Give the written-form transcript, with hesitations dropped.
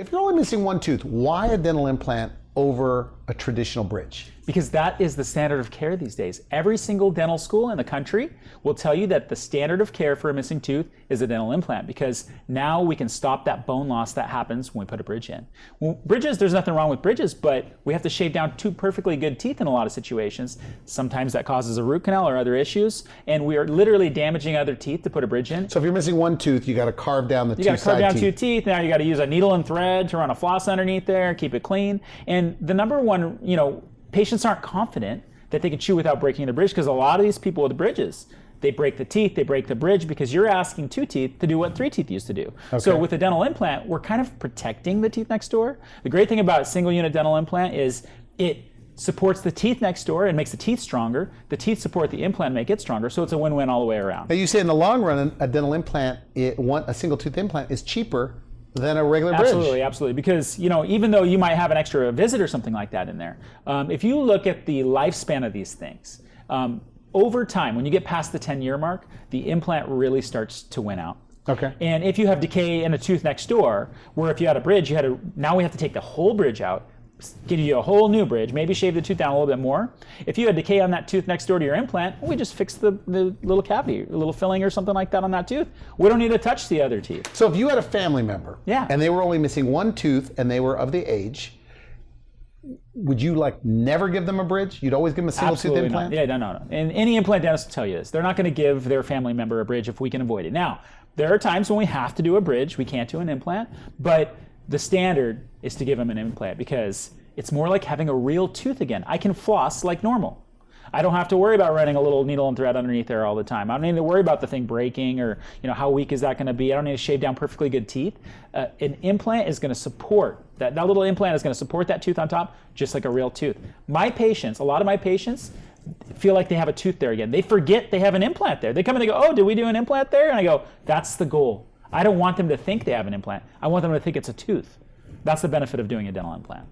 If you're only missing one tooth, why a dental implant over a traditional bridge? Because that is the standard of care these days. Every single dental school in the country will tell you that the standard of care for a missing tooth is a dental implant, because now we can stop that bone loss that happens when we put a bridge in. Well, bridges, there's nothing wrong with bridges, but we have to shave down two perfectly good teeth in a lot of situations. Sometimes that causes a root canal or other issues, and we are literally damaging other teeth to put a bridge in. So if you're missing one tooth, you got to carve down the two side teeth. You got to carve down two teeth. Now you got to use a needle and thread to run a floss underneath there, keep it clean. And the number one, patients aren't confident that they can chew without breaking the bridge, because a lot of these people with bridges, they break the teeth, they break the bridge, because you're asking two teeth to do what three teeth used to do. Okay. So with a dental implant, we're kind of protecting the teeth next door. The great thing about a single unit dental implant is it supports the teeth next door and makes the teeth stronger. The teeth support the implant and make it stronger, so it's a win-win all the way around. Now you say in the long run, a dental implant, a single tooth implant is cheaper than a regular bridge. Absolutely, because even though you might have an extra visit or something like that in there, if you look at the lifespan of these things, over time, when you get past the 10-year mark, the implant really starts to win out. Okay. And if you have decay in a tooth next door, where if you had a bridge, now we have to take the whole bridge out, give you a whole new bridge, maybe shave the tooth down a little bit more. If you had decay on that tooth next door to your implant, we just fix the little cavity, a little filling or something like that on that tooth. We don't need to touch the other teeth. So if you had a family member, yeah, and they were only missing one tooth and they were of the age, would you never give them a bridge? You'd always give them a single tooth implant? Yeah, no. And any implant dentist will tell you this. They're not going to give their family member a bridge if we can avoid it. Now, there are times when we have to do a bridge. We can't do an implant, but the standard is to give them an implant, because it's more like having a real tooth again. I can floss like normal. I don't have to worry about running a little needle and thread underneath there all the time. I don't need to worry about the thing breaking, or how weak is that going to be. I don't need to shave down perfectly good teeth. An implant is going to support, that little implant is going to support that tooth on top just like a real tooth. A lot of my patients feel like they have a tooth there again. They forget they have an implant there. They come and they go, oh, did we do an implant there? And I go, that's the goal. I don't want them to think they have an implant. I want them to think it's a tooth. That's the benefit of doing a dental implant.